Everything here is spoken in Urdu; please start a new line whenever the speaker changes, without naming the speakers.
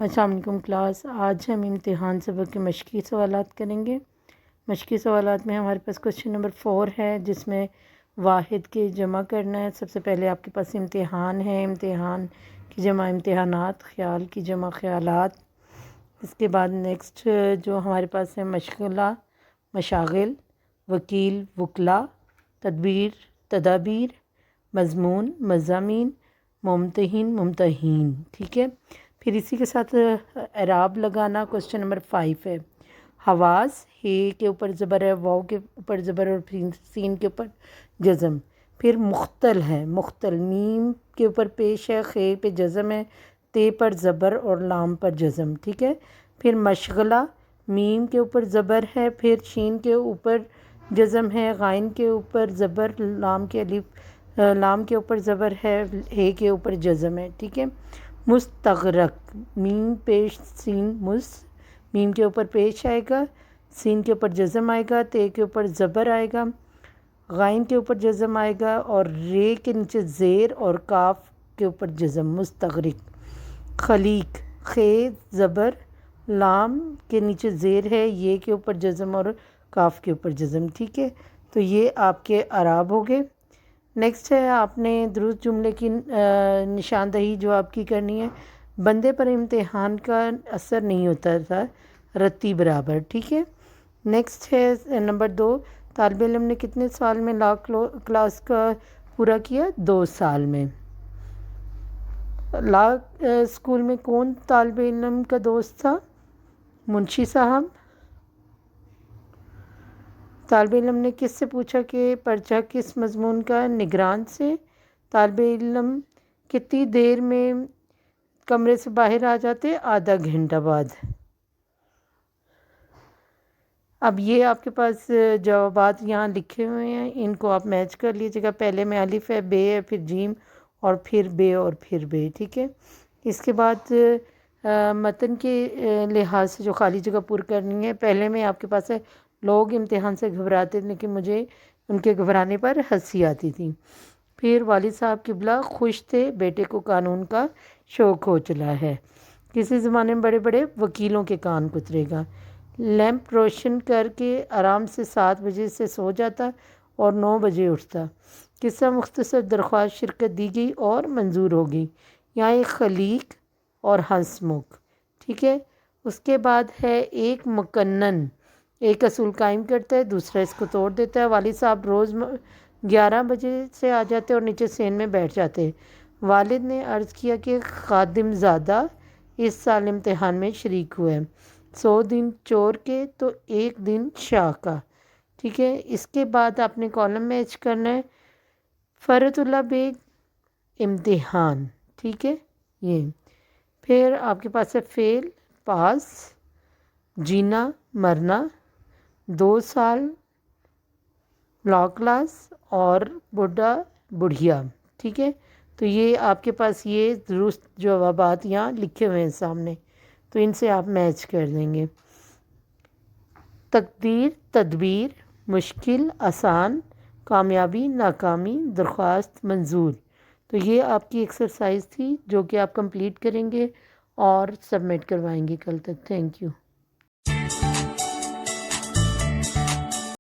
السلام علیکم کلاس، آج ہم امتحان سبق کے مشقی سوالات کریں گے۔ مشقی سوالات میں ہمارے پاس کوشچن نمبر 4 ہے جس میں واحد کے جمع کرنا ہے۔ سب سے پہلے آپ کے پاس امتحان ہے، امتحان کی جمع امتحانات، خیال کی جمع خیالات۔ اس کے بعد نیکسٹ جو ہمارے پاس ہے مشغلہ مشاغل، وکیل وکلا، تدبیر تدابیر، مضمون مضامین، ممتحن ممتحین، ٹھیک ہے۔ پھر اسی کے ساتھ اعراب لگانا۔ کوشچن نمبر 5 ہے حواس، ہے کے اوپر زبر ہے، واو کے اوپر زبر اور سین کے اوپر جزم۔ پھر مختل ہے، مختل میم کے اوپر پیش ہے، خے پہ جزم ہے، تے پر زبر اور لام پر جزم، ٹھیک ہے۔ پھر مشغلہ میم کے اوپر زبر ہے، پھر شین کے اوپر جزم ہے، غائن کے اوپر زبر، لام کے اوپر زبر ہے، ہے کے اوپر جزم ہے، ٹھیک ہے۔ مستغرق میم پیش سین، میم کے اوپر پیش آئے گا، سین کے اوپر جزم آئے گا، تے کے اوپر زبر آئے گا، غائن کے اوپر جزم آئے گا اور رے کے نیچے زیر اور کاف کے اوپر جزم، مستغرق۔ خلیق خے زبر، لام کے نیچے زیر ہے، یہ کے اوپر جزم اور کاف کے اوپر جزم، ٹھیک ہے۔ تو یہ آپ کے اعراب ہو گئے۔ نیکسٹ ہے آپ نے درست جملے کی نشاندہی جو آپ کی کرنی ہے۔ بندے پر امتحان کا اثر نہیں ہوتا تھا، رتی برابر، ٹھیک ہے۔ نیکسٹ ہے نمبر 2، طالب علم نے کتنے سال میں لا کلاس کا پورا کیا؟ 2 سال میں۔ لا اسکول میں کون طالب علم کا دوست تھا؟ منشی صاحب۔ طالب علم نے کس سے پوچھا کہ پرچہ کس مضمون کا؟ نگران سے۔ طالب علم کتنی دیر میں کمرے سے باہر آ جاتے؟ آدھا گھنٹہ بعد۔ اب یہ آپ کے پاس جوابات یہاں لکھے ہوئے ہیں، ان کو آپ میچ کر لیجیے گا۔ پہلے میں الف ہے، بے ہے، پھر جیم اور پھر بے اور پھر بے، ٹھیک ہے۔ اس کے بعد متن کے لحاظ سے جو خالی جگہ پر کرنی ہے، پہلے میں آپ کے پاس ہے لوگ امتحان سے گھبراتے تھے لیکن مجھے ان کے گھبرانے پر ہنسی آتی تھی۔ پھر والد صاحب قبلہ خوش تھے، بیٹے کو قانون کا شوق ہو چلا ہے۔ کسی زمانے میں بڑے بڑے وکیلوں کے کان کترے گا۔ لیمپ روشن کر کے آرام سے 7 بجے سے سو جاتا اور 9 بجے اٹھتا۔ قصہ مختصر درخواست شرکت دی گئی اور منظور ہو گئی۔ یہاں ایک خلیق اور ہنسمکھ، ٹھیک ہے۔ اس کے بعد ہے ایک مقنن، ایک اصول قائم کرتا ہے، دوسرا اس کو توڑ دیتا ہے۔ والد صاحب روز 11 بجے سے آ جاتے اور نیچے سین میں بیٹھ جاتے۔ والد نے عرض کیا کہ خادم زادہ اس سال امتحان میں شریک ہوئے، 100 دن چور کے تو 1 دن شاہ کا، ٹھیک ہے۔ اس کے بعد آپ نے کالم میچ کرنا ہے۔ فرحت اللہ بیگ امتحان، ٹھیک ہے یہ۔ پھر آپ کے پاس ہے فعل پاس، جینا مرنا، 2 سال، لا کلاس اور بڈھا بڑھیا، ٹھیک ہے۔ تو یہ آپ کے پاس یہ درست جوابات یہاں لکھے ہوئے ہیں سامنے، تو ان سے آپ میچ کر دیں گے۔ تقدیر تدبیر، مشکل آسان، کامیابی ناکامی، درخواست منظور۔ تو یہ آپ کی ایکسرسائز تھی جو کہ آپ کمپلیٹ کریں گے اور سبمٹ کروائیں گے کل تک۔ Thank you.